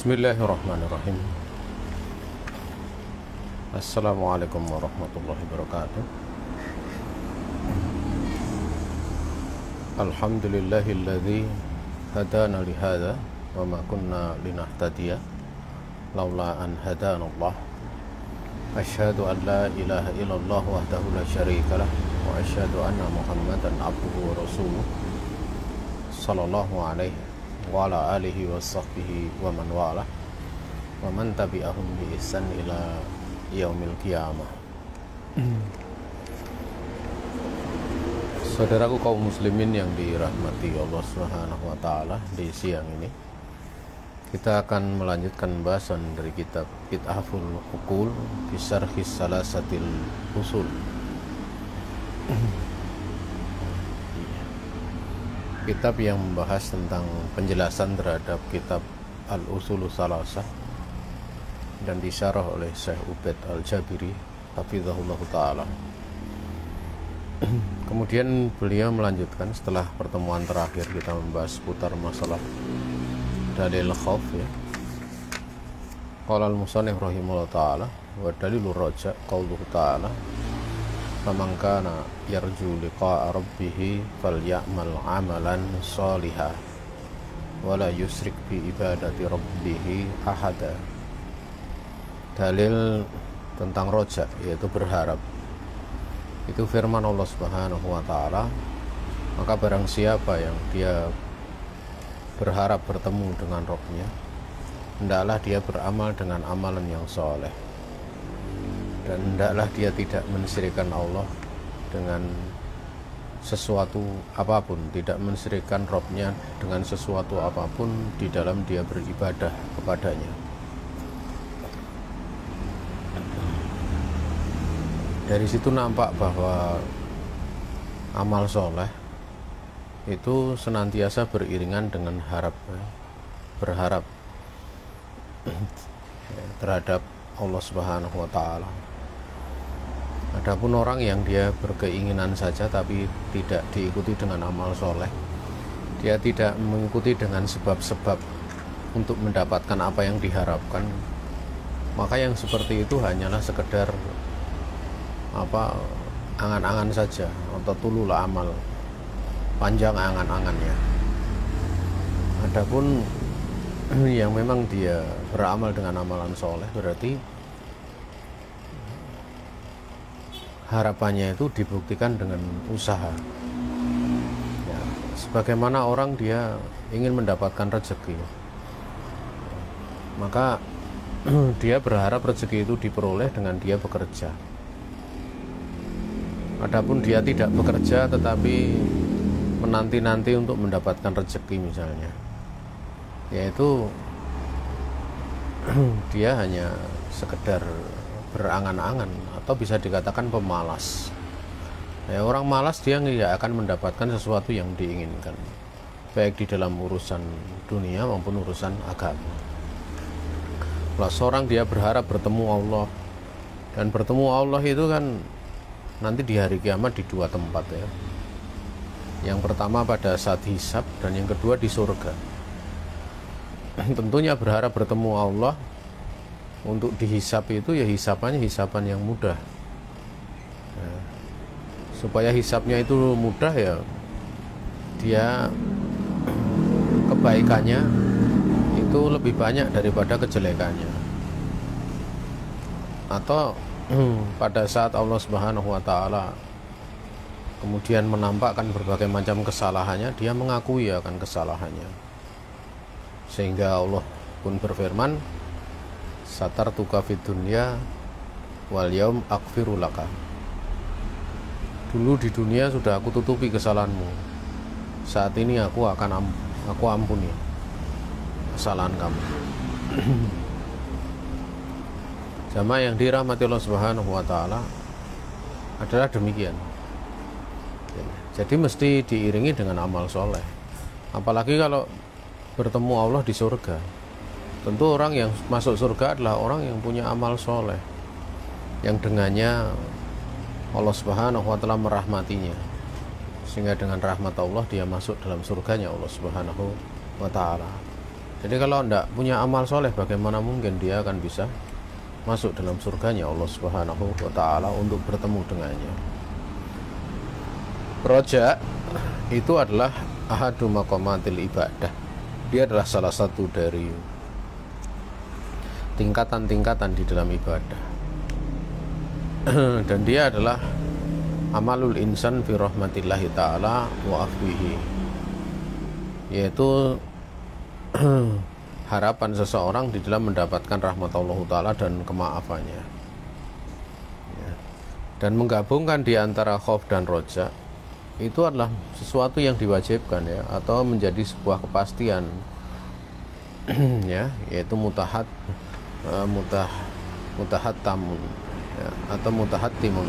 Bismillahirrahmanirrahim. Assalamualaikum warahmatullahi wabarakatuh. Alhamdulillahilladzi hadana lihada wa ma kunna linahtadiya laula an hadanallah. Asyhadu an la ilaha illallah wahdahu la syarikalah wa asyhadu anna Muhammadan abduhu wa rasuluh sallallahu alaihi wa ala alihi wa sahbihi wa man walah wa man tabi'ahum bi ihsan ila yaumil qiyamah. Saudaraku kaum muslimin yang dirahmati Allah Subhanahu wa taala, di siang ini kita akan melanjutkan bahasan dari kitab Ithaful Uqul fi Syarhi Salasatil Usul. Kitab yang membahas tentang penjelasan terhadap kitab Al-Usulus Salasah dan disyarah oleh Syekh Ubaid Al-Jabiri hafizahullah ta'ala. Kemudian beliau melanjutkan setelah pertemuan terakhir kita membahas seputar masalah dalil khauf, ya. Qala al-musannif rahimahullah ta'ala wa dalilur raja qauluhu ta'ala faman kana yarju liqa'a rabbih falyamal amalan shalihan wa la yusyrik bi ibadati rabbih ahada. Dalil tentang roja, yaitu berharap, itu firman Allah Subhanahu wa taala, maka barang siapa yang dia berharap bertemu dengan Rabb-nya, hendaklah dia beramal dengan amalan yang soleh, dan hendaklah dia tidak mensyirikkan Allah dengan sesuatu apapun, tidak mensyirikkan Rabb-nya dengan sesuatu apapun di dalam dia beribadah kepadanya. Dari situ nampak bahwa amal soleh itu senantiasa beriringan dengan berharap terhadap Allah Subhanahu wa taala. Adapun orang yang dia berkeinginan saja tapi tidak diikuti dengan amal soleh, dia tidak mengikuti dengan sebab-sebab untuk mendapatkan apa yang diharapkan, maka yang seperti itu hanyalah sekedar angan-angan saja, atau tulul amal, panjang angan-angannya. Adapun yang memang dia beramal dengan amalan soleh, berarti harapannya itu dibuktikan dengan usaha, ya, sebagaimana orang dia ingin mendapatkan rezeki, maka dia berharap rezeki itu diperoleh dengan dia bekerja. Adapun dia tidak bekerja tetapi menanti-nanti untuk mendapatkan rezeki misalnya, yaitu dia hanya sekedar berangan-angan, atau bisa dikatakan pemalas. Ya, orang malas dia tidak akan mendapatkan sesuatu yang diinginkan, baik di dalam urusan dunia maupun urusan agama. Kalau seorang dia berharap bertemu Allah, dan bertemu Allah itu kan nanti di hari kiamat di dua tempat, ya. Yang pertama pada saat hisab, dan yang kedua di surga. Tentunya berharap bertemu Allah. Untuk dihisab itu ya hisapannya hisapan yang mudah, ya. Supaya hisabnya itu mudah, ya, dia kebaikannya itu lebih banyak daripada kejelekannya. Atau pada saat Allah Subhanahu wa taala kemudian menampakkan berbagai macam kesalahannya, dia mengakui akan kesalahannya, sehingga Allah pun berfirman, satartuka fid dunya wal yaum aghfiru laka. Dulu di dunia sudah aku tutupi kesalahanmu, saat ini aku ampuni kesalahan kamu. Jamaah yang dirahmati Allah Subhanahu wa taala, adalah demikian. Jadi mesti diiringi dengan amal soleh. Apalagi kalau bertemu Allah di surga. Tentu orang yang masuk surga adalah orang yang punya amal soleh, yang dengannya Allah Subhanahu wa ta'ala merahmatinya, sehingga dengan rahmat Allah dia masuk dalam surganya Allah Subhanahu wa ta'ala. Jadi kalau tidak punya amal soleh, bagaimana mungkin dia akan bisa masuk dalam surganya Allah Subhanahu wa Ta'ala untuk bertemu dengannya. Roja itu adalah ahadu maqamatil ibadah. Dia adalah salah satu dari tingkatan-tingkatan di dalam ibadah. Dan dia adalah amalul insan fi rahmatillahi ta'ala wa afwihi, yaitu harapan seseorang di dalam mendapatkan rahmat Allah Ta'ala dan kemaafannya. Dan menggabungkan di antara khauf dan roja itu adalah sesuatu yang diwajibkan, ya, atau menjadi sebuah kepastian, ya, yaitu mutahad tamun, ya, atau mutahad timun,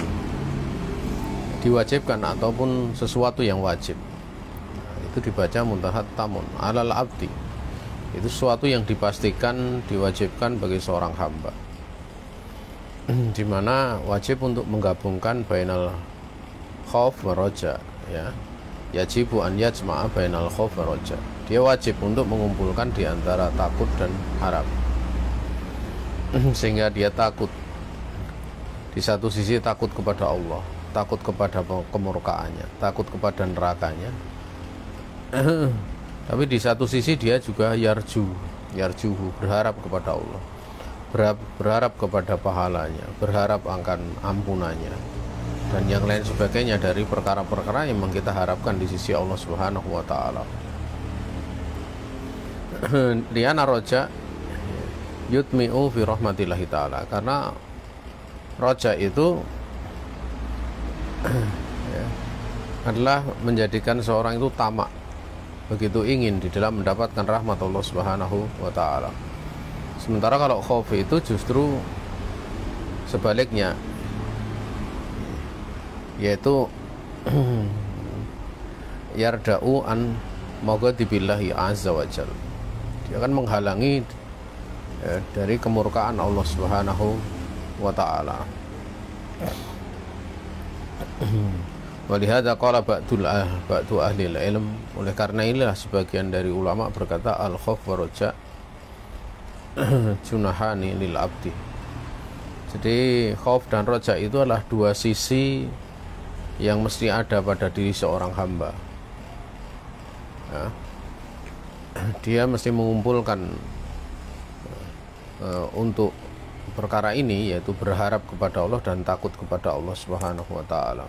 diwajibkan ataupun sesuatu yang wajib. Itu dibaca mutahad tamun alal abdi, itu sesuatu yang dipastikan diwajibkan bagi seorang hamba, di mana wajib untuk menggabungkan bainal khauf wa roja, ya, yajibu an yajma'a bainal khauf wa roja. Dia wajib untuk mengumpulkan di antara takut dan harap, sehingga dia takut di satu sisi, takut kepada Allah, takut kepada kemurkaannya, takut kepada nerakanya. Tapi di satu sisi dia juga yarjuhu, berharap kepada Allah, berharap kepada pahalanya, berharap akan ampunannya, dan yang lain sebagainya dari perkara-perkara yang memang kita harapkan di sisi Allah Subhanahu wa Ta'ala. Liana roja yutmi'u fi rahmatillahi ta'ala, karena roja itu ya, adalah menjadikan seorang itu tamak, begitu ingin di dalam mendapatkan rahmat Allah Subhanahu wa Ta'ala. Sementara kalau khauf itu justru sebaliknya, yaitu yarda'u an maghadibillahi azza wa jalla. Dia akan menghalangi, ya, dari kemurkaan Allah Subhanahu wa Ta'ala. Walihada qala ba'du ahli ilm, oleh karena inilah sebagian dari ulama berkata al khauf wa roja junahani lil abdi. Jadi khauf dan roja itu adalah dua sisi yang mesti ada pada diri seorang hamba, ya. Dia mesti mengumpulkan untuk perkara ini, yaitu berharap kepada Allah dan takut kepada Allah Subhanahu wa Ta'ala.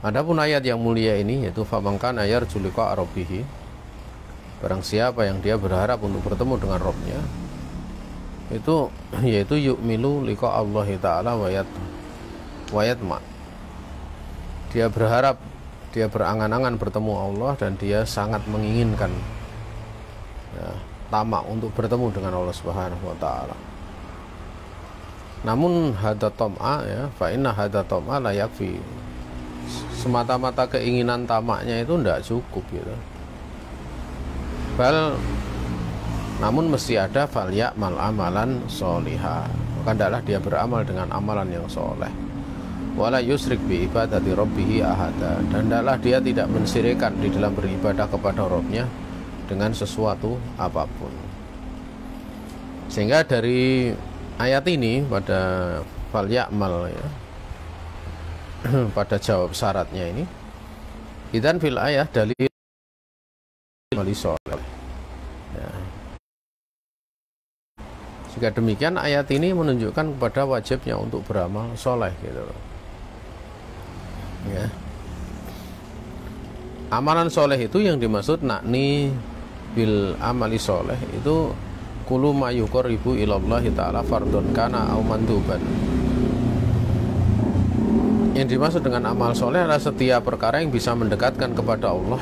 Adapun ayat yang mulia ini, yaitu famangkan ayar julika arabihi, barang siapa yang dia berharap untuk bertemu dengan Rabbnya, itu yaitu yu'milu liqa Allah Ta'ala wayatma, dia berharap, dia berangan-angan bertemu Allah, dan dia sangat menginginkan, ya, tamak untuk bertemu dengan Allah Subhanahu wa Ta'ala. Namun hada tom'a, ya, fa inna hada tom'a la yakfi, semata-mata keinginan tamaknya itu tidak cukup, gitu. Namun mesti ada fal ya'mal amalan sholiha, maka hendaklah dia beramal dengan amalan yang soleh. Wala yusrik bi ibadati rabbih ahada, dan hendaklah dia tidak mensyirikkan di dalam beribadah kepada Rabbnya dengan sesuatu apapun. Sehingga dari ayat ini pada fal ya'mal, ya, pada jawab syaratnya ini, idzan fil ayat dalil amali soleh, ya. Jika demikian, ayat ini menunjukkan kepada wajibnya untuk beramal soleh, gitu, ya. Amalan soleh itu yang dimaksud nakni bil amali soleh itu kullu ma yuqarribu ilallahi ta'ala fardun kana au manduban. Yang dimaksud dengan amal soleh adalah setiap perkara yang bisa mendekatkan kepada Allah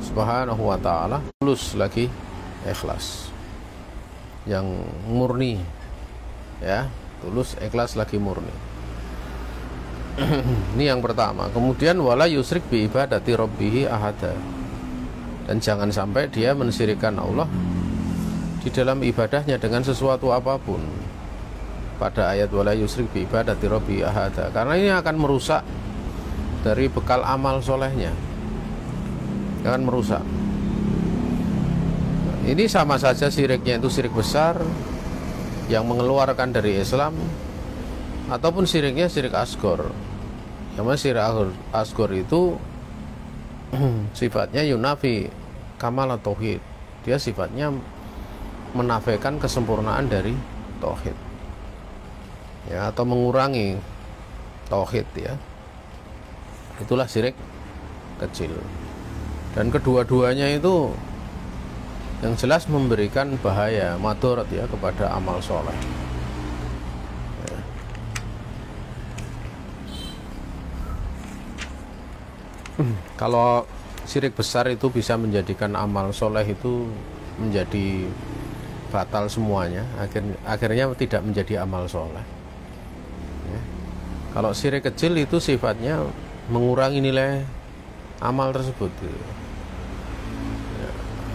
Subhanahu wa Ta'ala, tulus lagi ikhlas, yang murni, ya, tulus ikhlas lagi murni. Ini yang pertama. Kemudian wala yusrik bi ibadati rabbih ahada, dan jangan sampai dia mensyirikkan Allah di dalam ibadahnya dengan sesuatu apapun. Pada ayat wala yusrik bi ibadati rabbi ahada, karena ini akan merusak dari bekal amal solehnya, akan merusak. Ini sama saja siriknya itu sirik besar yang mengeluarkan dari Islam, ataupun siriknya sirik asgor. Yang mana sirik asgor itu sifatnya yunafi kamal tauhid, dia sifatnya menafikan kesempurnaan dari tauhid, ya, atau mengurangi tauhid, ya. Itulah sirik kecil. Dan kedua-duanya itu yang jelas memberikan bahaya madarat, ya, kepada amal soleh, ya. Kalau syirik besar itu bisa menjadikan amal soleh itu menjadi batal semuanya, akhirnya tidak menjadi amal soleh, ya. Kalau syirik kecil itu sifatnya mengurangi nilai amal tersebut, gitu.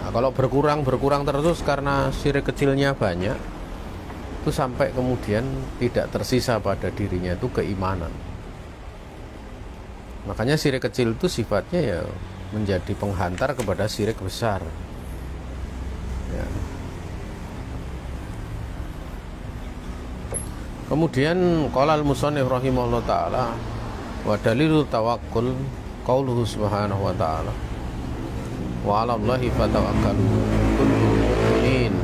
Nah, kalau berkurang terus karena syirik kecilnya banyak, itu sampai kemudian tidak tersisa pada dirinya itu keimanan. Makanya syirik kecil itu sifatnya ya menjadi penghantar kepada syirik besar, ya. Kemudian qala al-musannif rahimahullah ta'ala wa dalilu tawakkul qauluhu subhanahu wa ta'ala wa 'ala Allahi fatawakkalu kuntum mu'minin,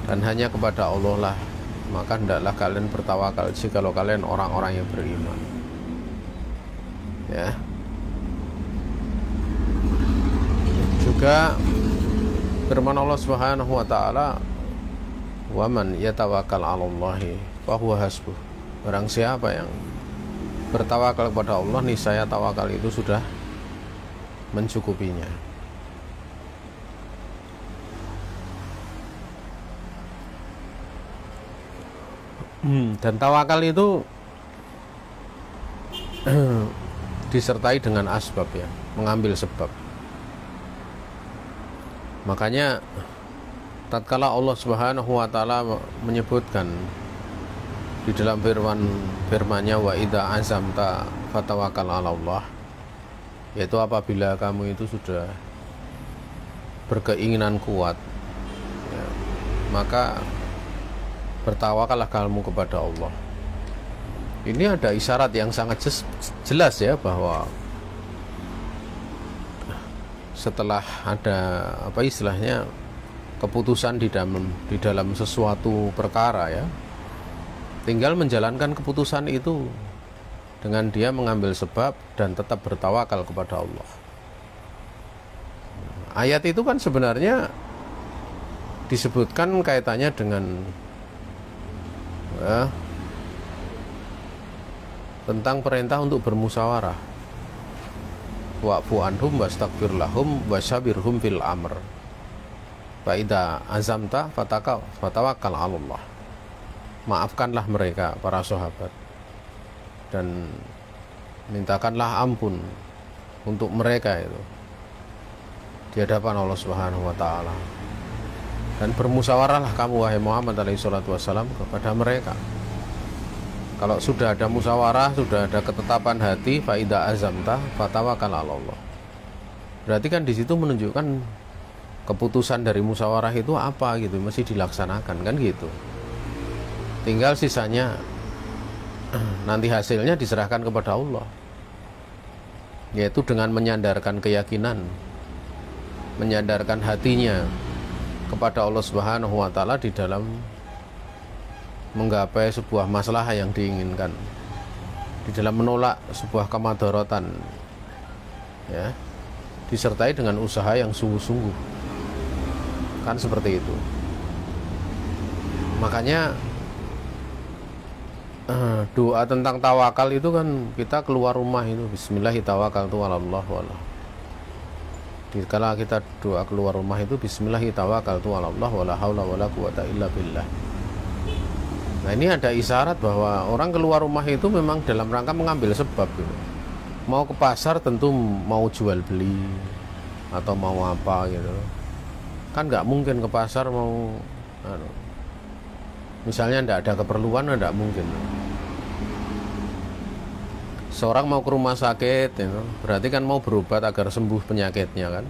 dan hanya kepada Allah lah maka hendaklah kalian bertawakal jikalau kalian orang-orang yang beriman, ya. Juga firman Allah Subhanahu wa taala, "Wa man yatawakkal 'alallahi fa huwa hasbuh." Barang siapa yang bertawakal kepada Allah, niscaya tawakal itu sudah mencukupinya. Dan tawakal itu disertai dengan asbab, ya, mengambil sebab. Makanya tatkala Allah Subhanahu wa taala menyebutkan di dalam firman-nya wa idza azamta fatawakkal 'ala Allah, yaitu apabila kamu itu sudah berkeinginan kuat, ya, maka bertawakallah kamu kepada Allah. Ini ada isyarat yang sangat jelas, ya, bahwa setelah ada apa istilahnya keputusan di dalam sesuatu perkara, ya, tinggal menjalankan keputusan itu dengan dia mengambil sebab dan tetap bertawakal kepada Allah. Ayat itu kan sebenarnya disebutkan kaitannya dengan, ya, tentang perintah untuk bermusyawarah. Wa'fu anhum wastaghfir lahum wasyabirhum fil amr. Fa idza azamta fatawakkal 'ala Allah. Maafkanlah mereka, para sahabat, dan mintakanlah ampun untuk mereka itu di hadapan Allah Subhanahu wa taala. Dan bermusyawarahlah kamu wahai Muhammad alaihi salatu wassalam kepada mereka. Kalau sudah ada musyawarah, sudah ada ketetapan hati, fa idza azamta fatawakkal 'ala Allah. Berarti kan di situ menunjukkan keputusan dari musyawarah itu apa gitu, mesti dilaksanakan, kan gitu. Tinggal sisanya nanti hasilnya diserahkan kepada Allah, yaitu dengan menyandarkan keyakinan, menyandarkan hatinya kepada Allah Subhanahu wa taala di dalam menggapai sebuah masalah yang diinginkan, di dalam menolak sebuah kemadaratan, ya, disertai dengan usaha yang sungguh-sungguh, kan seperti itu. Makanya doa tentang tawakal itu kan, kita keluar rumah itu bismillahirrahmanirrahim walallah wala. Dikala kita doa keluar rumah itu bismillahirrahmanirrahim walallah wala haula wala quwata illa billah. Nah, ini ada isyarat bahwa orang keluar rumah itu memang dalam rangka mengambil sebab gitu. Mau ke pasar tentu mau jual beli atau mau apa gitu. Kan nggak mungkin ke pasar mau misalnya tidak ada keperluan, tidak mungkin. Seorang mau ke rumah sakit, berarti kan mau berobat agar sembuh penyakitnya, kan.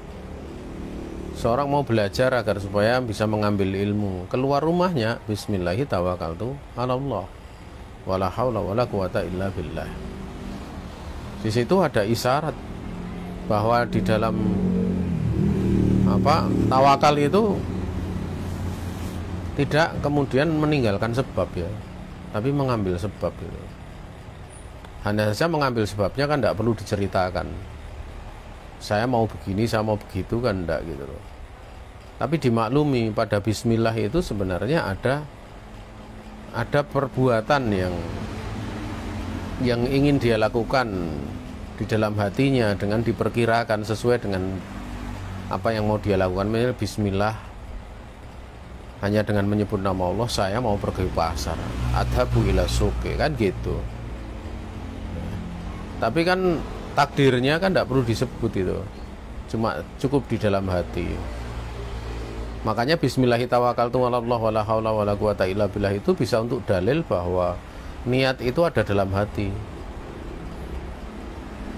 Seorang mau belajar agar supaya bisa mengambil ilmu, keluar rumahnya bismillahi tawakkaltu 'alallah wala haula wala quwata illa billah. Di situ ada isyarat bahwa di dalam tawakal itu tidak kemudian meninggalkan sebab ya, tapi mengambil sebab gitu. Hanya saja mengambil sebabnya kan tidak perlu diceritakan. Saya mau begini, saya mau begitu kan enggak gitu loh. Tapi dimaklumi pada bismillah itu sebenarnya ada perbuatan yang ingin dia lakukan di dalam hatinya dengan diperkirakan sesuai dengan apa yang mau dia lakukan. Misalnya bismillah, hanya dengan menyebut nama Allah saya mau pergi pasar, adhabu ila suqi, kan gitu. Tapi kan takdirnya kan tidak perlu disebut itu, cuma cukup di dalam hati. Makanya bismillahi tawakkaltu 'alallah wala haula wala quwata illa billah itu bisa untuk dalil bahwa niat itu ada dalam hati.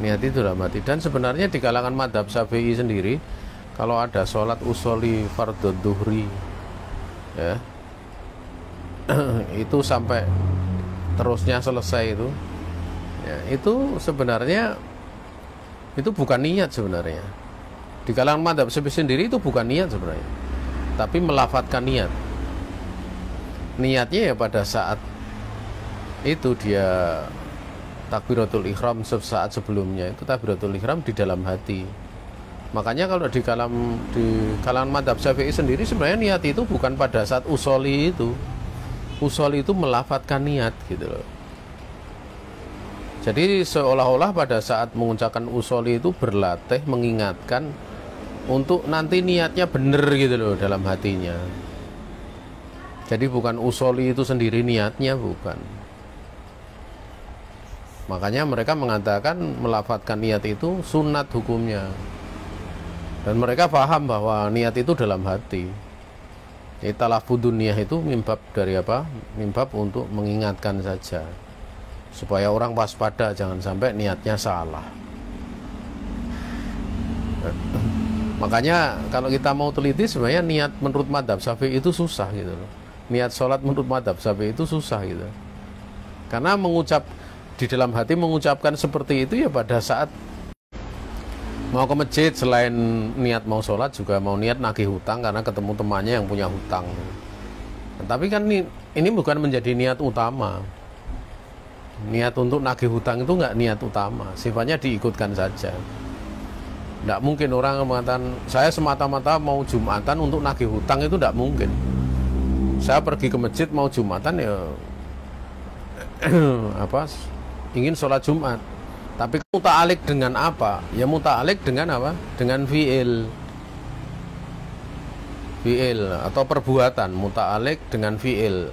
Niat itu dalam hati. Dan sebenarnya di kalangan madhab Syafi'i sendiri, kalau ada sholat usoli fardhu dhuhri ya, itu sampai terusnya selesai itu ya, itu sebenarnya itu bukan niat sebenarnya. Di kalangan madhab Syafi'i sendiri itu bukan niat sebenarnya, tapi melafatkan niat. Niatnya ya pada saat itu dia takbiratul ihram, saat sebelumnya itu takbiratul ihram di dalam hati. Makanya kalau di kalangan madhab Syafi'i sendiri sebenarnya niat itu bukan pada saat usoli itu. Usoli itu melafatkan niat gitu loh. Jadi seolah-olah pada saat mengucapkan usoli itu berlatih mengingatkan untuk nanti niatnya benar gitu loh dalam hatinya. Jadi bukan usoli itu sendiri niatnya, bukan. Makanya mereka mengatakan melafatkan niat itu sunat hukumnya. Dan mereka paham bahwa niat itu dalam hati. Jadi talafudun niyah itu mimbab dari apa? Mimbab untuk mengingatkan saja, supaya orang waspada jangan sampai niatnya salah. Makanya kalau kita mau teliti sebenarnya niat menurut madhab Syafi'i itu susah gitu loh. Niat sholat menurut madhab Syafi'i itu susah gitu. Karena di dalam hati mengucapkan seperti itu ya pada saat mau ke masjid, selain niat mau sholat juga mau niat nagih hutang karena ketemu temannya yang punya hutang. Tapi kan ini bukan menjadi niat utama. Niat untuk nagih hutang itu nggak niat utama, sifatnya diikutkan saja. Tidak mungkin orang mengatakan saya semata-mata mau Jumatan untuk nagih hutang, itu tidak mungkin. Saya pergi ke masjid mau Jumatan ya ingin sholat Jumat. Tapi muta'alik dengan apa? Ya muta'alik dengan apa? Dengan fi'il atau perbuatan. Muta'alik dengan fi'il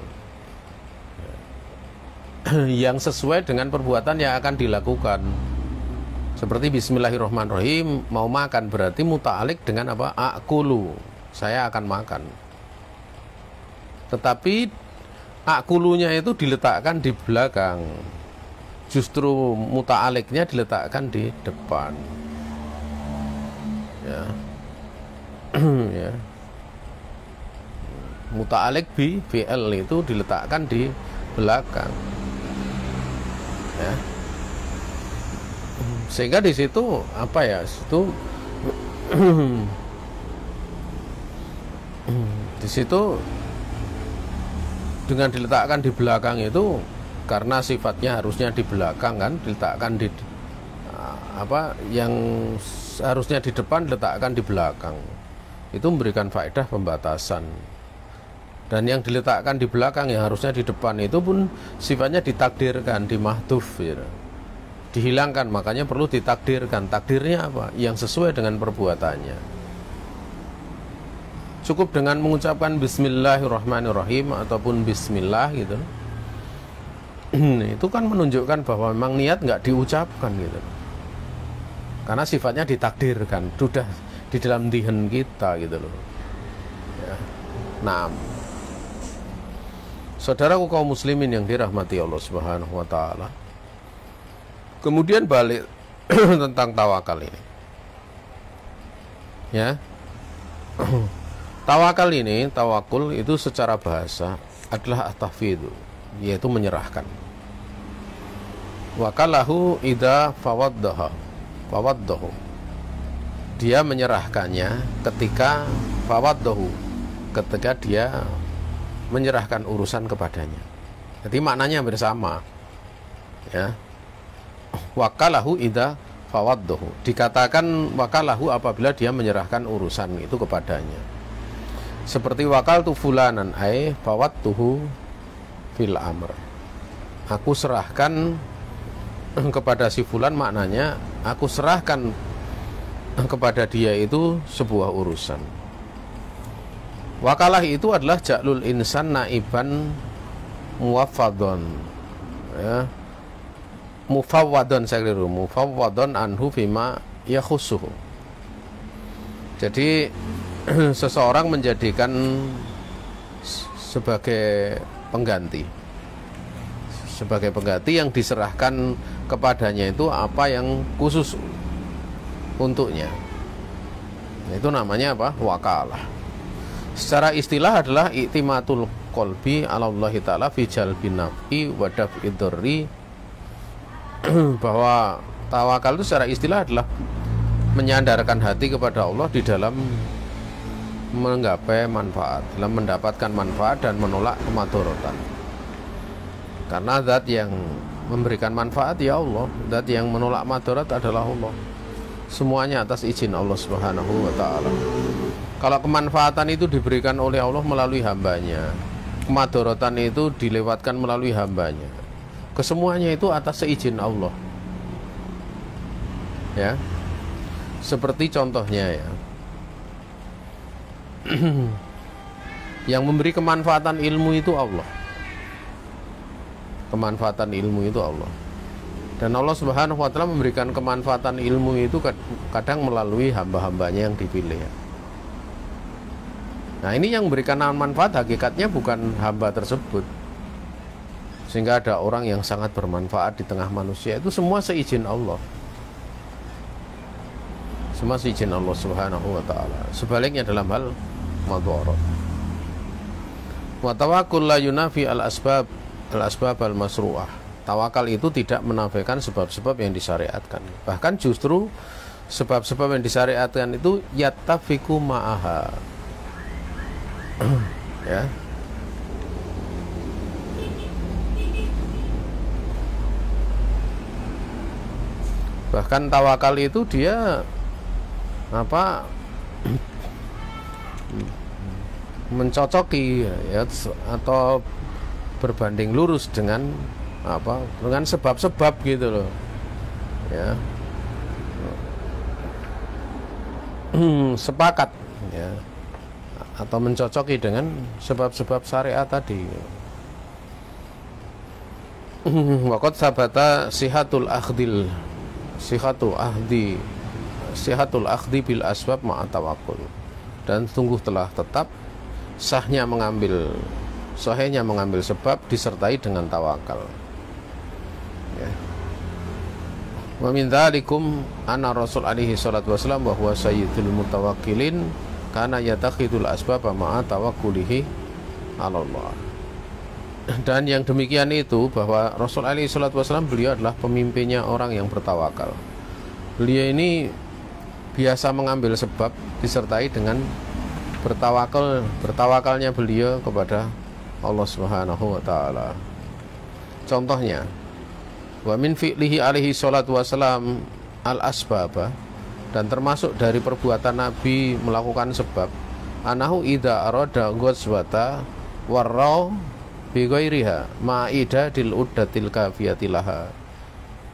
yang sesuai dengan perbuatan yang akan dilakukan. Seperti bismillahirrahmanirrahim, mau makan berarti muta'alik dengan apa? Akulu, saya akan makan. Tetapi akulunya itu diletakkan di belakang. Justru muta'aliknya diletakkan di depan. Ya. Ya. Muta'alik bi fi'il itu diletakkan di belakang. Ya. Sehingga di situ di situ dengan diletakkan di belakang itu karena sifatnya harusnya di belakang kan, diletakkan di yang harusnya di depan diletakkan di belakang. Itu memberikan faedah pembatasan. Dan yang diletakkan di belakang yang harusnya di depan itu pun sifatnya ditakdirkan, dimahdhuf ya. Dihilangkan, makanya perlu ditakdirkan. Takdirnya apa? Yang sesuai dengan perbuatannya. Cukup dengan mengucapkan bismillahirrahmanirrahim ataupun bismillah gitu. Itu kan menunjukkan bahwa memang niat nggak diucapkan gitu. Karena sifatnya ditakdirkan, sudah di dalam dihen kita gitu loh. Ya. Nah, saudaraku kaum muslimin yang dirahmati Allah Subhanahu wa taala. Kemudian balik tentang tawakal ini. Ya. Tawakal ini, tawakul itu secara bahasa adalah at-tafwid, yaitu menyerahkan. Wakalahu idza fawaddahu. Dia menyerahkannya ketika fawaddahu, ketika dia menyerahkan urusan kepadanya. Jadi maknanya bersama. Ya. Wakalahu idza fawaddahu. Dikatakan wakalahu apabila dia menyerahkan urusan itu kepadanya. Seperti wakaltu fulanan ay fawadtuhu fil amr. Aku serahkan kepada si fulan, maknanya aku serahkan kepada dia itu sebuah urusan. Wakalah itu adalah ja'lul insan naiban muwaffadon, ya. Mufawwadon, saya keliru, mufawwadon anhu fima yakhusuhu. Jadi seseorang menjadikan sebagai pengganti yang diserahkan kepadanya itu apa yang khusus untuknya. Itu namanya apa? Wakalah. Secara istilah adalah i'timatul qalbi 'ala Allah taala fi jalbin naf'i wa daf'id dzarri. Bahwa tawakal itu secara istilah adalah menyandarkan hati kepada Allah di dalam menggapai manfaat, dalam mendapatkan manfaat dan menolak kemadharatan. Karena zat yang memberikan manfaat ya Allah, zat yang menolak madarat adalah Allah. Semuanya atas izin Allah Subhanahu wa ta'ala. Kalau kemanfaatan itu diberikan oleh Allah melalui hambanya, kemadharatan itu dilewatkan melalui hambanya, kesemuanya itu atas seizin Allah. Ya. Seperti contohnya ya. Yang memberi kemanfaatan ilmu itu Allah. Kemanfaatan ilmu itu Allah. Dan Allah Subhanahu wa ta'ala memberikan kemanfaatan ilmu itu kadang melalui hamba-hambanya yang dipilih. Nah, ini yang memberikan manfaat hakikatnya bukan hamba tersebut. Sehingga ada orang yang sangat bermanfaat di tengah manusia, itu semua seizin Allah. Semua seizin Allah Subhanahu wa ta'ala. Sebaliknya dalam hal madharat. Wa tawakkul la yunafi al-asbab al-masru'ah. Tawakal itu tidak menafikan sebab-sebab yang disyariatkan. Bahkan justru sebab-sebab yang disyariatkan itu yattafiqu ma'aha. Ya. Bahkan tawakal itu dia apa? Mencocoki ya, atau berbanding lurus dengan apa? Dengan sebab-sebab gitu loh. Ya. Sepakat ya. Atau mencocoki dengan sebab-sebab syariat tadi. Waqad sabata sihatul akhdi bil asbab ma'a tawakkul. Dan sungguh telah tetap sahihnya mengambil sebab disertai dengan tawakal. Ya. Wa min dzalikum anna Rasul alaihi salatu wasallam wa huwa sayyidul mutawakkilin kana yatakhidul asbab ma'a tawakkulihi 'ala Allah. Dan yang demikian itu bahwa Rasul alaihi salatu wasallam beliau adalah pemimpinnya orang yang bertawakal. Beliau ini biasa mengambil sebab disertai dengan bertawakalnya beliau kepada Allah Subhanahu wa ta'ala. Contohnya, wa min fi'lihi alaihi salatu wasalam al-asbaba, dan termasuk dari perbuatan Nabi melakukan sebab, anahu idza arada ghazwata warra bi ghairiha ma'ida dil uddatil kafiyatilaha.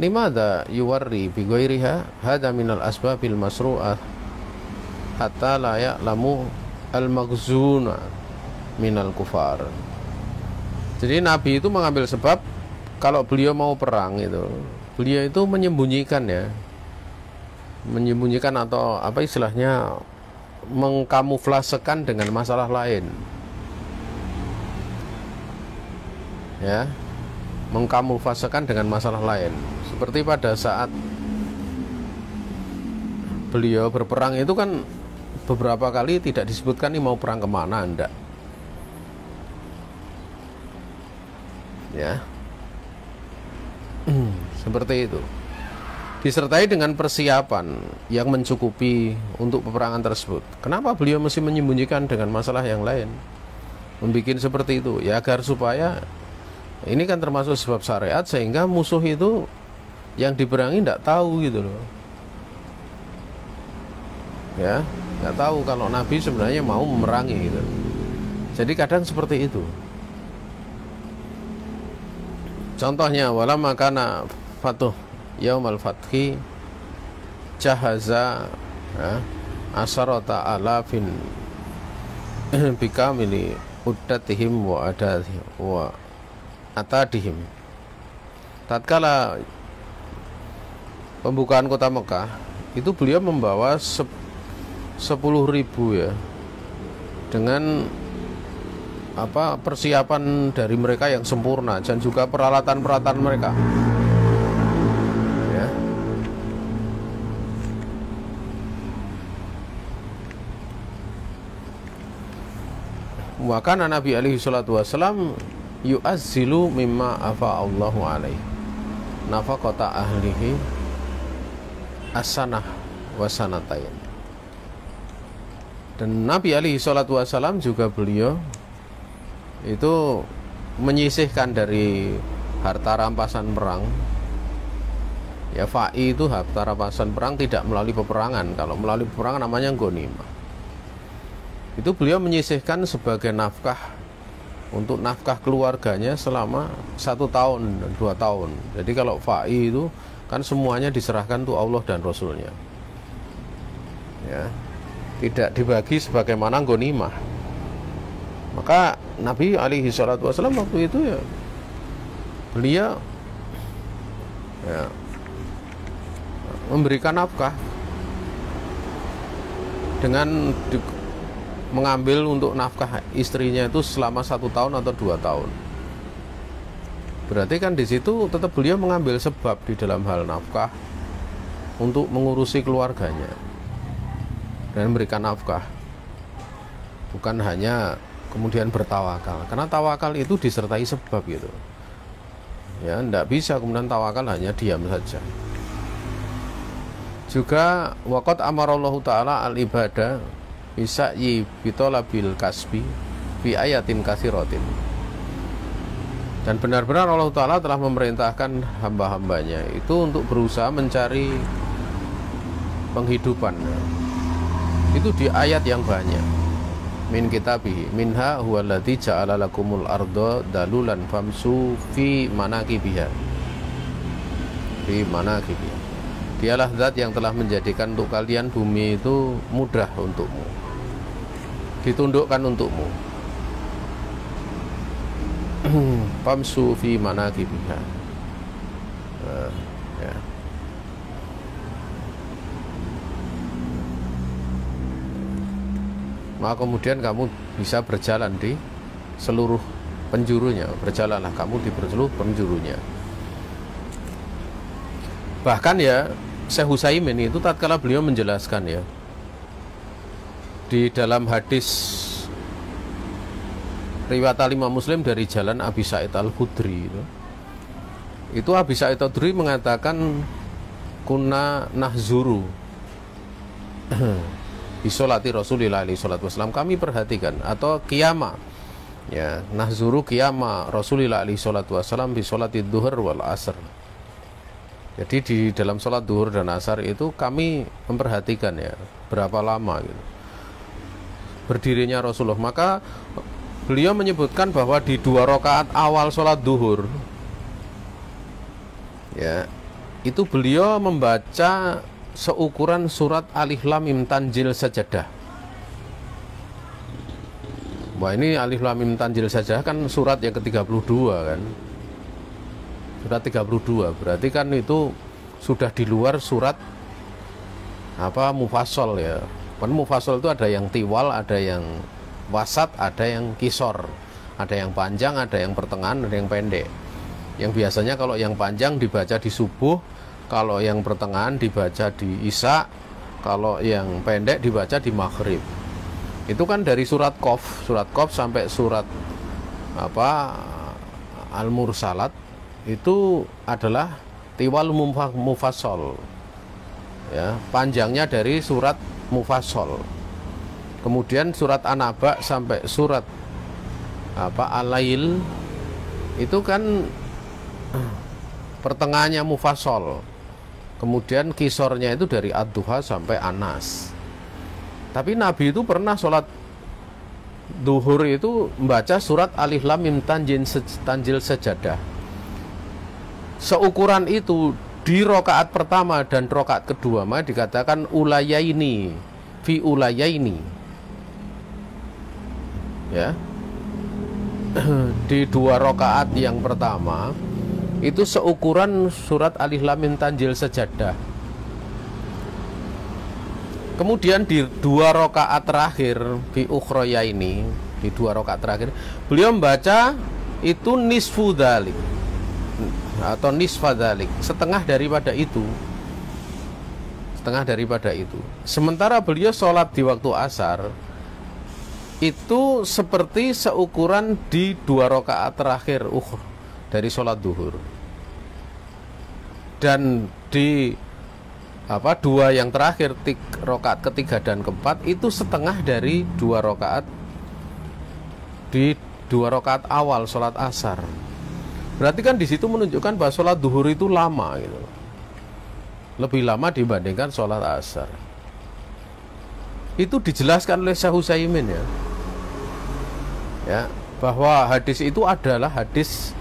Limadha yuwarri bi ghairiha hadza minal asbabil masru'ah hatta la ya'lamu al-maghzuna minal kufar. Jadi Nabi itu mengambil sebab kalau beliau mau perang itu, beliau itu menyembunyikan atau apa istilahnya, mengkamuflasekan dengan masalah lain. Ya, mengkamuflasekan dengan masalah lain. Seperti pada saat beliau berperang itu kan beberapa kali tidak disebutkan ini mau perang kemana, enggak. Ya, seperti itu. Disertai dengan persiapan yang mencukupi untuk peperangan tersebut. Kenapa beliau mesti menyembunyikan dengan masalah yang lain? Membikin seperti itu, ya agar supaya ini kan termasuk sebab syariat, sehingga musuh itu yang diperangi tidak tahu gitu loh. Ya, nggak tahu kalau Nabi sebenarnya mau memerangi gitu. Jadi kadang seperti itu. Contohnya, wala makana fatuh yaumal fathi jahaza asarata alafin bikamili uddatihim wa adatihim wa atadihim. Tatkala pembukaan kota Mekah itu beliau membawa 10.000 ya, dengan persiapan dari mereka yang sempurna, dan juga peralatan-peralatan mereka ya. Maka Nabi alaihi salatu wasallam yu'azzilu mimma afa Allahu alaihi nafaqata ahlihi as-sanah wasanatain. Dan Nabi alaihi salatu wasallam juga beliau itu menyisihkan dari harta rampasan perang. Ya, fa'i itu harta rampasan perang tidak melalui peperangan. Kalau melalui peperangan namanya ghanimah. Itu beliau menyisihkan sebagai nafkah untuk nafkah keluarganya selama 1 tahun dan 2 tahun. Jadi kalau fa'i itu kan semuanya diserahkan untuk Allah dan Rasulnya. Ya, tidak dibagi sebagaimana ghanimah. Maka Nabi alaihi salatu wasallam waktu itu ya beliau ya memberikan nafkah dengan mengambil untuk nafkah istrinya itu selama 1 tahun atau 2 tahun. Berarti kan di situ tetap beliau mengambil sebab di dalam hal nafkah untuk mengurusi keluarganya dan memberikan nafkah, bukan hanya kemudian bertawakal. Karena tawakal itu disertai sebab gitu ya, tidak bisa kemudian tawakal hanya diam saja. Juga waqad amarallahu ta'ala al-ibadah bisa'yi bitolabil kasbi fi ayatin katsiratin. Dan benar-benar Allah Ta'ala telah memerintahkan hamba-hambanya itu untuk berusaha mencari penghidupan. Itu di ayat yang banyak. Min kitabihi minha huwallazi ja'ala lakumul arda dalulan famsu fi manakibiha. Fi manakibiha. Dialah zat yang telah menjadikan untuk kalian bumi itu mudah untukmu, ditundukkan untukmu. Famsu fi manakibiha. Ya. Maka kemudian kamu bisa berjalan di seluruh penjurunya. Berjalanlah kamu di seluruh penjurunya. Bahkan ya Syekh Utsaimin itu tatkala beliau menjelaskan ya di dalam hadis riwayat Imam Muslim dari jalan Abi Sa'id Al-Khudri itu Abi Sa'id Al-Khudri mengatakan kunna nahzuru bisolati Rasulillah alaihi salatu wasallam, kami perhatikan, atau qiyama ya, nahzuru qiyama Rasulillah alaihi salatu wasallam bisolati duhur wal asr. Jadi di dalam sholat duhur dan asar itu kami memperhatikan ya berapa lama gitu berdirinya Rasulullah. Maka beliau menyebutkan bahwa di 2 rakaat awal sholat duhur ya itu beliau membaca seukuran surat Alif Lam Mim Tanzil Sajadah. Wah, ini Alif Lam Mim Tanzil Sajadah kan surat yang ke-32 kan. Surat 32 berarti kan itu sudah di luar surat mufassal ya. Kan mufassal itu ada yang tiwal, ada yang wasat, ada yang kisor, ada yang panjang, ada yang pertengahan, ada yang pendek. Yang biasanya kalau yang panjang dibaca di subuh, kalau yang pertengahan dibaca di isya, Kalau yang pendek dibaca di maghrib. Itu kan dari surat Qaf sampai surat Al-Mursalat itu adalah tiwal mufassal. Ya, panjangnya dari surat mufassal. Kemudian surat An-Naba sampai surat Al-Lail itu kan pertengahannya mufassal. Kemudian kisornya itu dari Ad-Duha sampai An-Nas. Tapi Nabi itu pernah sholat duhur itu membaca surat Alif Lam Mim Tanzil Sajadah. Seukuran itu di rokaat pertama dan rokaat kedua mah dikatakan ulayaini fi ulayaini. Ya. Di dua rokaat yang pertama itu seukuran surat Alif Lam Mim Tanzil Sajadah. Kemudian di dua rokaat terakhir di ukhroya ini, di dua rokaat terakhir beliau membaca itu nisfu dzalik atau nisfa dzalik, setengah daripada itu. Setengah daripada itu. Sementara beliau sholat di waktu asar itu seperti seukuran di dua rokaat terakhir dari sholat duhur. Dan di dua yang terakhir rokaat ketiga dan keempat itu setengah dari dua rokaat di dua rokaat awal sholat asar. Berarti kan di situ menunjukkan bahwa sholat duhur itu lama gitu. Lebih lama dibandingkan sholat asar. Itu dijelaskan oleh Syekh Utsaimin ya, bahwa hadis itu adalah hadis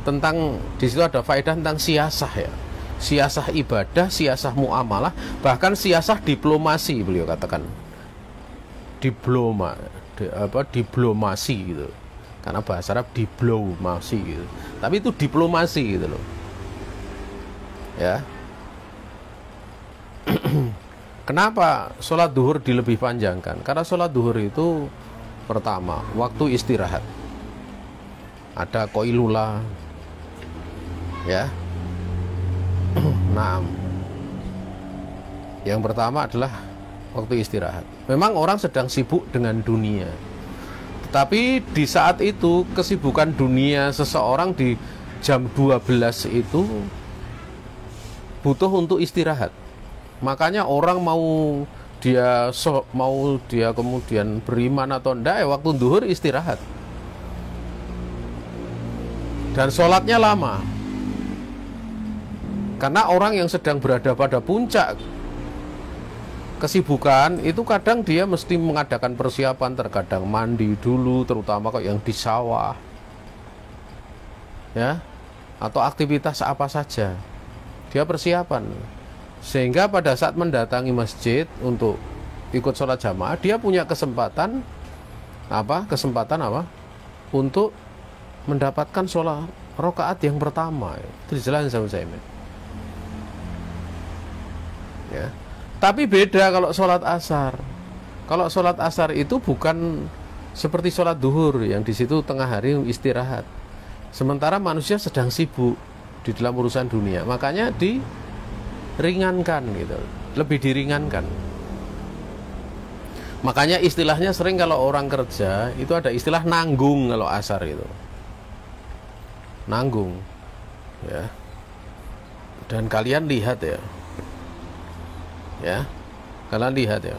tentang, di situ ada faedah tentang siasah ya. Siasah ibadah, siasah muamalah, bahkan siasah diplomasi beliau katakan. Diplomasi gitu. Karena bahasa Arab diplomasi gitu. Tapi itu diplomasi gitu loh. Ya. Kenapa sholat duhur dilebih panjangkan? Karena sholat duhur itu pertama, waktu istirahat. Ada qailula. Ya. Nah, yang pertama adalah waktu istirahat. Memang orang sedang sibuk dengan dunia, tetapi di saat itu kesibukan dunia seseorang di jam 12 itu butuh untuk istirahat. Makanya orang mau dia kemudian beriman atau enggak, waktu duhur istirahat. Dan sholatnya lama. Karena orang yang sedang berada pada puncak kesibukan itu kadang dia mesti mengadakan persiapan, terkadang mandi dulu, terutama kok yang di sawah, ya, atau aktivitas apa saja dia persiapan, sehingga pada saat mendatangi masjid untuk ikut sholat jamaah dia punya kesempatan untuk mendapatkan sholat rakaat yang pertama. Itu dijelaskan sama saya. Ya. Tapi beda kalau sholat asar. Kalau sholat asar itu bukan seperti sholat duhur yang di situ tengah hari istirahat. Sementara manusia sedang sibuk di dalam urusan dunia, makanya diringankan gitu, lebih diringankan. Makanya istilahnya sering kalau orang kerja itu ada istilah nanggung kalau asar itu. Nanggung. Ya. Dan kalian lihat ya, kalian lihat ya,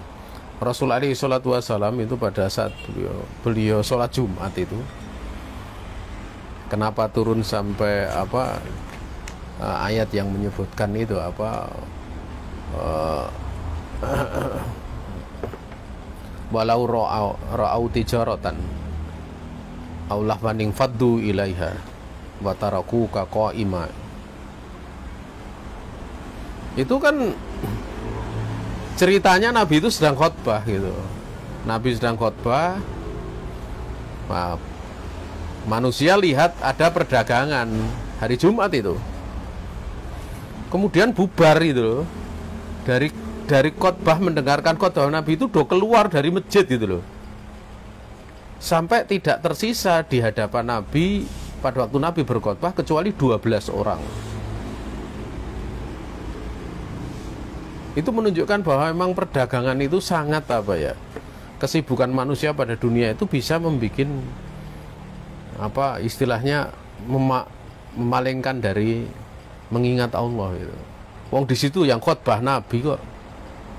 Rasulullah SAW itu pada saat beliau sholat Jumat itu, kenapa turun sampai ayat yang menyebutkan itu walau ra'au tijaratan aulah banding faddu ilaiha wa tarakuka qa'ima. Itu kan ceritanya Nabi itu sedang khutbah gitu. Nabi sedang khutbah, manusia lihat ada perdagangan hari Jumat itu, kemudian bubar itu loh. Dari khutbah, mendengarkan khutbah Nabi itu udah keluar dari masjid gitu loh, sampai tidak tersisa di hadapan Nabi pada waktu Nabi berkhutbah kecuali 12 orang. Itu menunjukkan bahwa memang perdagangan itu sangat apa ya, kesibukan manusia pada dunia itu bisa membuat apa istilahnya memalingkan dari mengingat Allah gitu. Wong di situ yang khotbah Nabi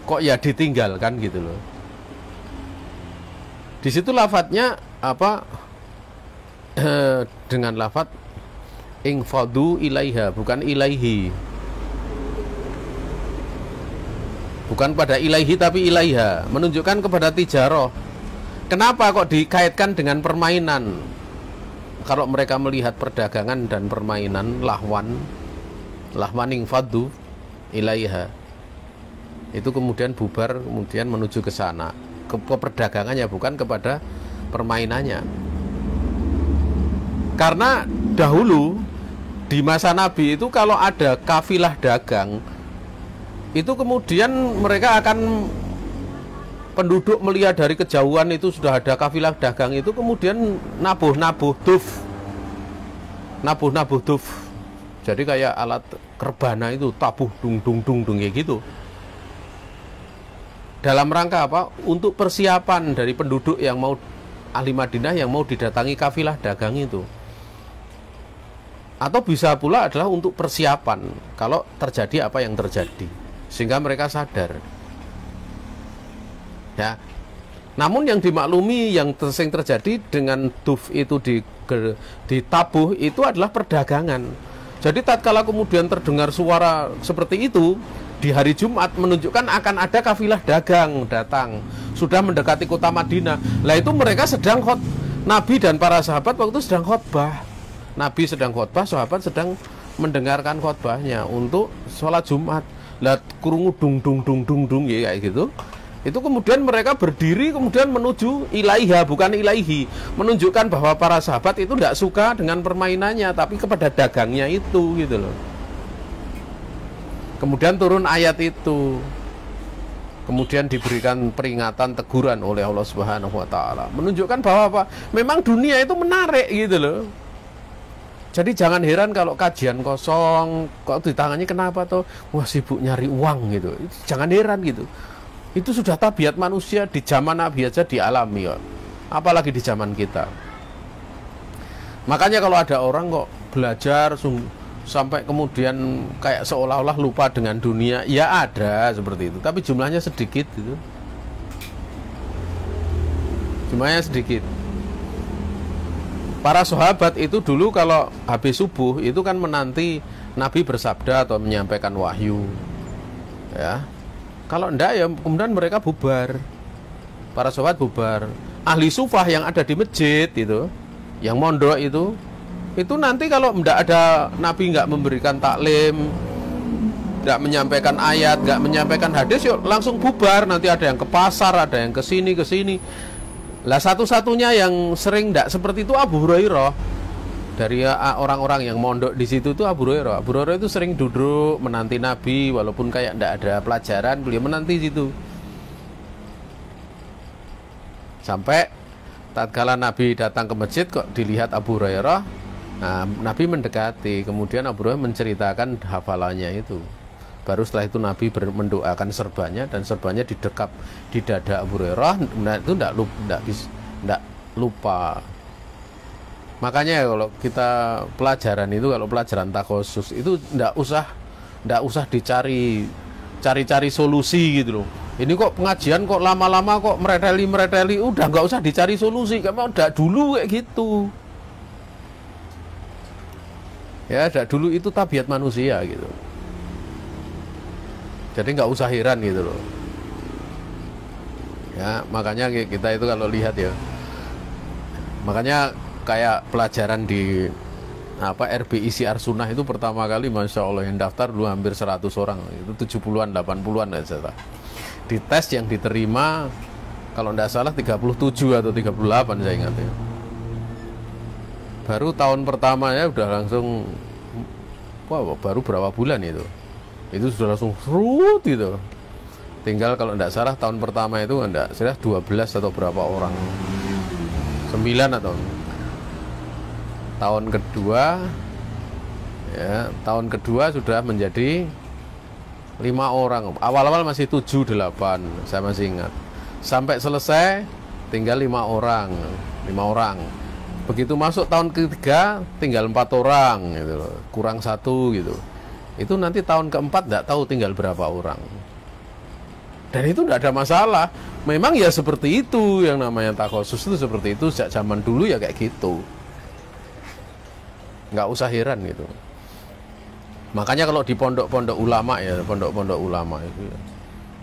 kok ya ditinggalkan gitu loh. Di situ lafadznya apa dengan lafadz ingfadu ilaiha, bukan ilaihi. Bukan pada ilaihi tapi ilaiha, menunjukkan kepada tijarah. Kenapa kok dikaitkan dengan permainan? Kalau mereka melihat perdagangan dan permainan lahwan ingfadu ilaiha, itu kemudian bubar, kemudian menuju ke sana, ke perdagangannya, bukan kepada permainannya. Karena dahulu di masa Nabi itu kalau ada kafilah dagang, itu kemudian mereka akan, penduduk melihat dari kejauhan itu sudah ada kafilah dagang, itu kemudian nabuh duf. Jadi kayak alat kerbana itu, tabuh dung kayak gitu. Dalam rangka apa? Untuk persiapan dari penduduk yang mau, ahli Madinah yang mau didatangi kafilah dagang itu. Atau bisa pula adalah untuk persiapan kalau terjadi apa yang terjadi, sehingga mereka sadar. Ya. Namun yang dimaklumi yang sering terjadi dengan duf itu ditabuh itu adalah perdagangan. Jadi tatkala kemudian terdengar suara seperti itu di hari Jumat, menunjukkan akan ada kafilah dagang datang, sudah mendekati kota Madinah. Lah itu mereka sedang Nabi dan para sahabat waktu itu sedang khotbah. Nabi sedang khotbah, sahabat sedang mendengarkan khotbahnya untuk sholat Jumat. Lah kurungu dung ya kayak gitu. Itu kemudian mereka berdiri kemudian menuju ilaiha, bukan ilaihi, menunjukkan bahwa para sahabat itu tidak suka dengan permainannya, tapi kepada dagangnya itu gitu loh. Kemudian turun ayat itu, kemudian diberikan peringatan, teguran oleh Allah Subhanahu wa Ta'ala, menunjukkan bahwa apa, memang dunia itu menarik gitu loh. Jadi jangan heran kalau kajian kosong, kok di tangannya kenapa tuh, wah sibuk nyari uang gitu. Jangan heran gitu. Itu sudah tabiat manusia di zaman Nabi aja dialami kok. Apalagi di zaman kita. Makanya kalau ada orang kok belajar sampai kemudian kayak seolah-olah lupa dengan dunia, ya ada seperti itu, tapi jumlahnya sedikit gitu. Jumlahnya sedikit. Para sahabat itu dulu kalau habis subuh itu kan menanti Nabi bersabda atau menyampaikan wahyu. Ya. Kalau enggak ya kemudian mereka bubar. Para sahabat bubar. Ahli sufah yang ada di masjid itu, yang mondok itu nanti kalau enggak ada, Nabi enggak memberikan taklim, enggak menyampaikan ayat, enggak menyampaikan hadis, yuk langsung bubar. Nanti ada yang ke pasar, ada yang ke sini. Lah satu-satunya yang sering enggak seperti itu Abu Hurairah. Dari orang-orang yang mondok di situ tuh Abu Hurairah. Abu Hurairah itu sering duduk menanti Nabi, walaupun kayak enggak ada pelajaran, beliau menanti situ. Sampai tatkala Nabi datang ke masjid kok dilihat Abu Hurairah, nah, Nabi mendekati, kemudian Abu Hurairah menceritakan hafalannya itu. Baru setelah itu Nabi mendoakan serbannya, dan serbannya didekap di dada Abu Hurairah. Nah, itu enggak lupa. Makanya kalau kita pelajaran itu, kalau pelajaran takhusus itu enggak usah dicari solusi gitu loh. Ini kok pengajian kok lama-lama kok mereteli, udah enggak usah dicari solusi, karena udah dulu kayak gitu. Ya, udah dulu itu tabiat manusia gitu. Jadi nggak usah heran gitu loh. Ya, makanya kita itu kalau lihat ya, makanya kayak pelajaran di RBICR Sunnah itu pertama kali Masya Allah yang daftar dulu hampir 100 orang, itu 70-an 80-an aja. Di tes yang diterima kalau tidak salah 37 atau 38 saya ingat ya. Baru tahun pertama ya udah langsung, wah baru berapa bulan itu sudah langsung serut gitu. Tinggal kalau tidak salah tahun pertama itu enggak salah 12 atau berapa orang, 9 atau tahun kedua ya, tahun kedua sudah menjadi 5 orang. Awal-awal masih 7, 8, saya masih ingat. Sampai selesai tinggal 5 orang. 5 orang. Begitu masuk tahun ketiga tinggal 4 orang gitu, kurang 1 gitu. Itu nanti tahun keempat nggak tahu tinggal berapa orang. Dan itu nggak ada masalah. Memang ya seperti itu, yang namanya takhosus itu seperti itu sejak zaman dulu ya kayak gitu. Nggak usah heran gitu. Makanya kalau di pondok-pondok ulama ya, pondok-pondok ulama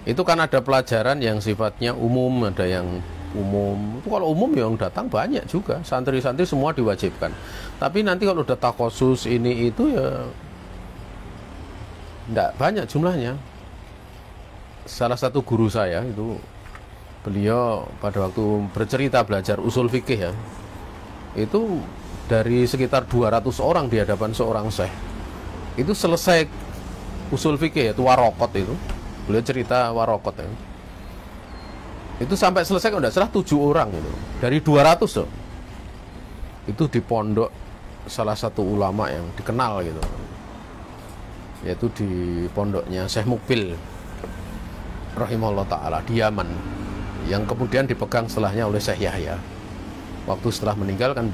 itu kan ada pelajaran yang sifatnya umum, ada yang umum. Itu kalau umum yang datang banyak juga, santri-santri semua diwajibkan. Tapi nanti kalau udah takhosus ini itu ya enggak banyak jumlahnya. Salah satu guru saya itu, beliau pada waktu bercerita belajar usul fikih ya, itu dari sekitar 200 orang di hadapan seorang syekh, itu selesai usul fikih itu warokot itu, beliau cerita warokot ya, itu sampai selesai kalau tidak salah 7 orang itu dari 200 loh. Itu di pondok salah satu ulama yang dikenal gitu, yaitu di pondoknya Syekh Mukbil rahimahullah ta'ala di Yaman, yang kemudian dipegang setelahnya oleh Syekh Yahya waktu setelah meninggal kan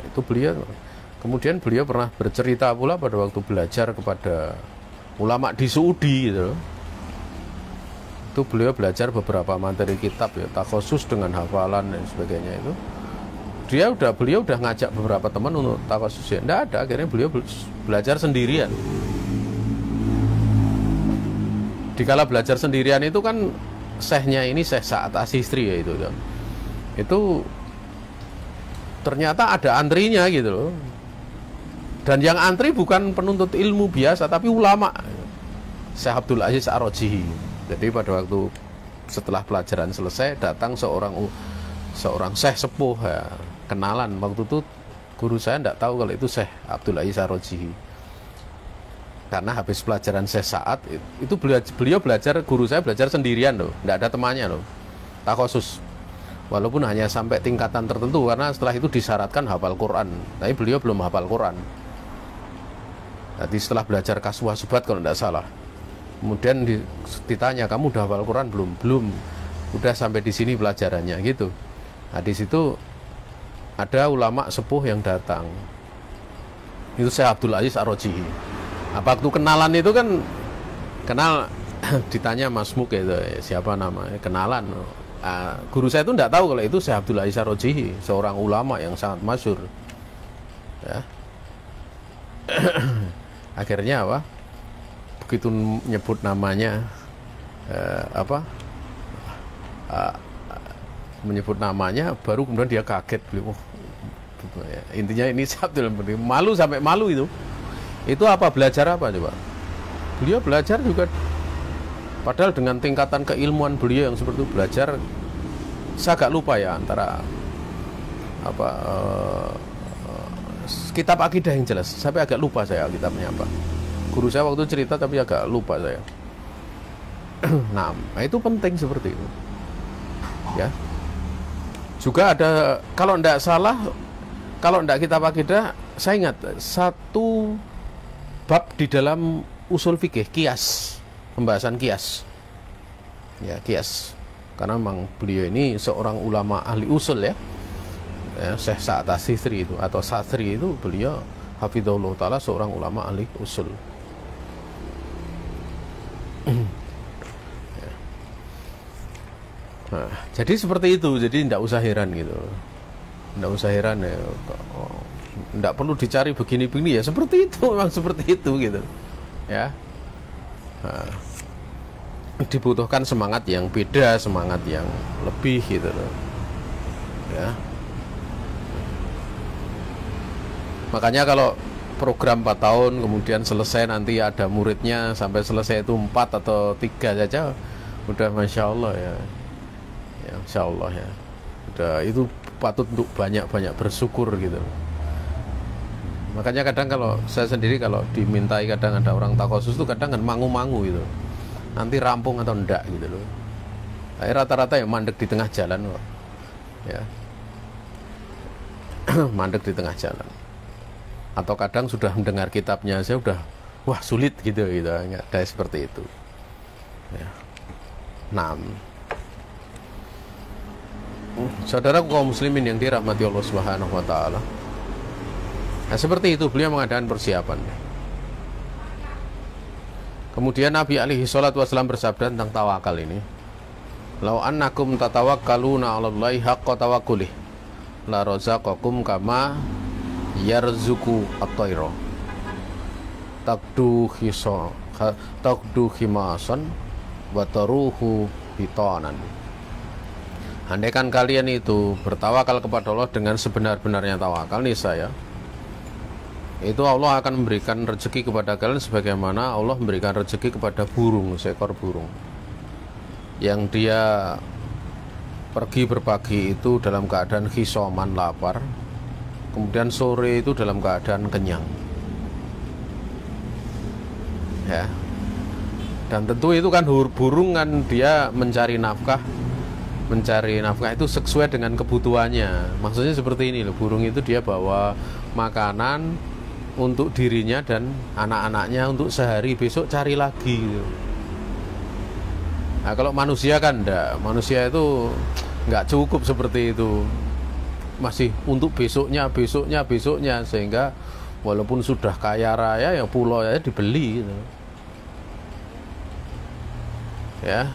itu beliau. Kemudian beliau pernah bercerita pula pada waktu belajar kepada ulama di Saudi gitu. Itu beliau belajar beberapa materi kitab ya, takhosus dengan hafalan dan sebagainya itu. Beliau udah ngajak beberapa teman untuk takhosus ya. Enggak ada, akhirnya beliau belajar sendirian. Dikala belajar sendirian itu kan syekhnya ini Syekh Sa'ad Asistri ya itu kan. Itu ternyata ada antrinya gitu loh. Dan yang antri bukan penuntut ilmu biasa tapi ulama. Syekh Abdul Aziz Ar-Rajihi. Jadi pada waktu setelah pelajaran selesai datang seorang syekh sepuh ya, kenalan. Waktu itu guru saya tidak tahu kalau itu Syekh Abdul Aziz Ar-Rajihi. Karena habis pelajaran Syekh Sa'ad itu beliau belajar, guru saya belajar sendirian loh, tidak ada temannya loh. Takhosus. Walaupun hanya sampai tingkatan tertentu karena setelah itu disyaratkan hafal Quran. Tapi beliau belum hafal Quran. Jadi setelah belajar Kaswah Subat kalau tidak salah. Kemudian ditanya, kamu udah hafal Quran belum? Belum. Udah sampai di sini pelajarannya gitu. Nah di situ ada ulama sepuh yang datang. Itu Syekh Abdul Aziz Ar-Rajihi. Nah, waktu kenalan itu kan kenal ditanya Mas Muk itu siapa namanya, kenalan. Guru saya itu tidak tahu kalau itu Syekh Abdul Aziz Ar-Rajihi, seorang ulama yang sangat masyhur. Ya. Akhirnya apa? Begitu menyebut namanya menyebut namanya baru kemudian dia kaget beliau. Intinya ini Syekh malu sampai malu itu. Itu apa, belajar apa coba? Beliau belajar juga, padahal dengan tingkatan keilmuan beliau yang seperti itu, belajar saya agak lupa ya antara apa kitab akidah yang jelas, sampai agak lupa saya kitabnya apa. Guru saya waktu cerita tapi agak lupa saya. Nah itu penting seperti itu ya. Juga ada, kalau tidak salah, kalau tidak kitab akidah, saya ingat satu bab di dalam usul fikih, kias, pembahasan kias ya, kias, karena memang beliau ini seorang ulama ahli usul ya, Syekh Sa'ad Asistri itu atau Satri itu, beliau hafizahullah ta'ala seorang ulama ahli usul. Nah, jadi seperti itu, jadi tidak usah heran gitu, tidak usah heran ya. Tidak perlu dicari begini-begini ya, seperti itu, memang seperti itu gitu ya. Nah, dibutuhkan semangat yang beda, semangat yang lebih gitu loh ya. Makanya kalau program 4 tahun kemudian selesai, nanti ada muridnya sampai selesai itu 4 atau 3 saja udah Masya Allah ya, ya Insya Allah ya, udah itu patut untuk banyak-banyak bersyukur gitu. Makanya kadang kalau saya sendiri kalau dimintai, kadang ada orang takhosus itu kadang kan mangu-mangu gitu, nanti rampung atau enggak gitu loh. Rata-rata ya mandek di tengah jalan kok ya. Mandek di tengah jalan. Atau kadang sudah mendengar kitabnya saya udah wah sulit gitu, enggak ada seperti itu. Ya. 6. Saudaraku kaum muslimin yang dirahmati Allah Subhanahu wa taala. Nah, seperti itu beliau mengadakan persiapan. Kemudian Nabi alaihi salatu wasallam bersabda tentang tawakal ini. Lau annakum tatawakkaluna 'alallahi haqqa tawakkulih la razaqakum kama yarzuqu at-tayra. Taqdu khimasan wa taruhu bitanan. Andaikan kalian itu bertawakal kepada Allah dengan sebenar-benarnya tawakal, niscaya itu Allah akan memberikan rezeki kepada kalian sebagaimana Allah memberikan rezeki kepada burung, seekor burung yang dia pergi berbagi itu dalam keadaan khisoman, lapar, kemudian sore itu dalam keadaan kenyang, ya. Dan tentu itu kan burung kan dia mencari nafkah itu sesuai dengan kebutuhannya. Maksudnya seperti ini loh, burung itu dia bawa makanan untuk dirinya dan anak-anaknya untuk sehari, besok cari lagi gitu. Nah, kalau manusia kan enggak, manusia itu enggak cukup seperti itu, masih untuk besoknya, sehingga walaupun sudah kaya raya ya pulau ya dibeli gitu. Ya,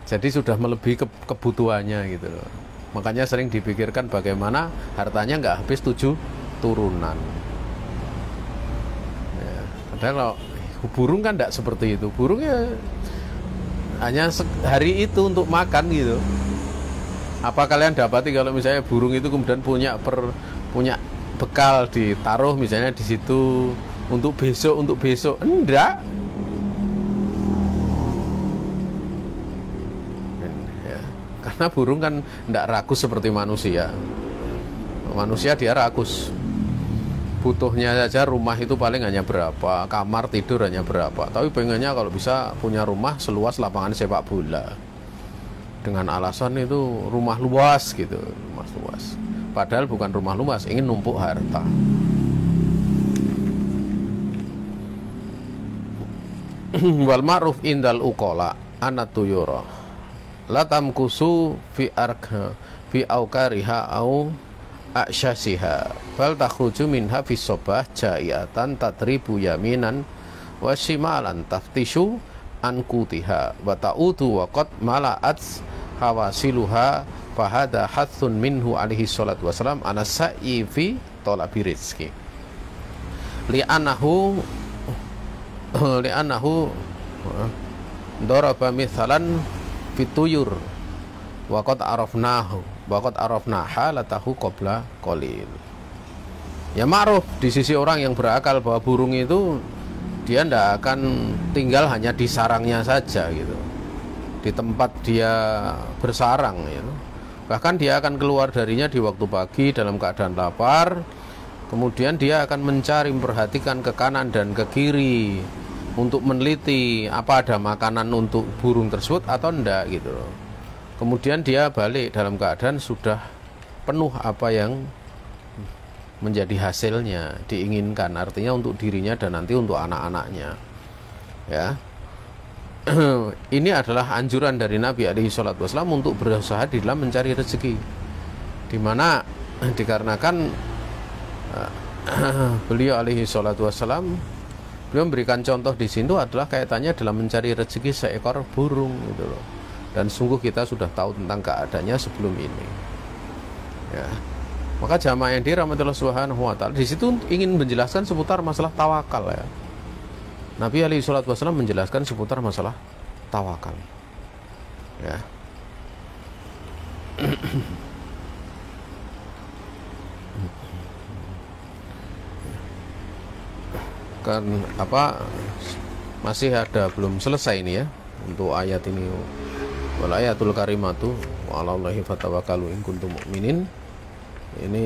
jadi sudah melebihi kebutuhannya gitu loh. Makanya sering dipikirkan bagaimana hartanya nggak habis 7 turunan. Ya, padahal kalau burung kan nggak seperti itu. Burung ya hanya hari itu untuk makan gitu. Apa kalian dapati kalau misalnya burung itu kemudian punya bekal ditaruh misalnya di situ untuk besok? Enggak. Karena burung kan tidak rakus seperti manusia. Manusia dia rakus. Butuhnya saja rumah itu paling hanya berapa, kamar tidur hanya berapa. Tapi pengennya kalau bisa punya rumah seluas lapangan sepak bola. Dengan alasan itu rumah luas gitu, rumah luas. Padahal bukan rumah luas, ingin numpuk harta. Wal ma'ruf indal uqala anatuyura la tamkusu fi aukariha au aksyasiha bal takhruju minha fi sobah jaiatan tatribu yaminan wa shimalan taftishu an kutiha wa ta'udu wa qad mala'at hawasiluha fahada hathun minhu alaihi salatu wassalam ana sa'i fi talabi rizki li'annahu daraba mithalan fituyur waqad arafnaha latahu qabla qalil. Ya ma'ruf di sisi orang yang berakal bahwa burung itu dia tidak akan tinggal hanya di sarangnya saja gitu, di tempat dia bersarang gitu. Bahkan dia akan keluar darinya di waktu pagi dalam keadaan lapar. Kemudian dia akan mencari, memperhatikan ke kanan dan ke kiri untuk meneliti apa ada makanan untuk burung tersebut atau enggak gitu loh. Kemudian dia balik dalam keadaan sudah penuh apa yang menjadi hasilnya diinginkan, artinya untuk dirinya dan nanti untuk anak-anaknya. Ya. Ini adalah anjuran dari Nabi alaihi salatu wasallam untuk berusaha di dalam mencari rezeki. Di mana dikarenakan beliau alaihi salatu wasallam beliau memberikan contoh di sini adalah kaitannya dalam mencari rezeki seekor burung gitu loh. Dan sungguh kita sudah tahu tentang keadaannya sebelum ini. Ya. Maka jamaah yang dirahmati Allah Subhanahu wa taala di situ ingin menjelaskan seputar masalah tawakal ya. Nabi alaihi salatu wasallam menjelaskan seputar masalah tawakal. Ya. Kan apa masih ada belum selesai ini ya untuk ayat ini. Wal ayatul karimatu wa 'alallahi fatawakkalu in kuntum mu'minin. Ini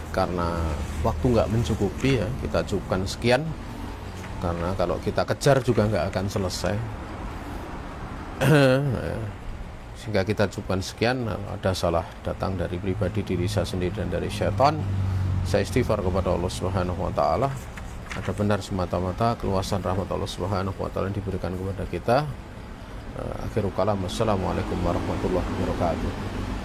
karena waktu nggak mencukupi ya, kita cukupkan sekian karena kalau kita kejar juga nggak akan selesai. Sehingga kita cukupkan sekian. Ada salah datang dari pribadi diri saya sendiri dan dari syaitan. Saya istighfar kepada Allah Subhanahu wa taala. ada benar semata-mata keluasan rahmat Allah Subhanahu wa taala yang diberikan kepada kita. Akhirul kalam, wassalamualaikum warahmatullahi wabarakatuh.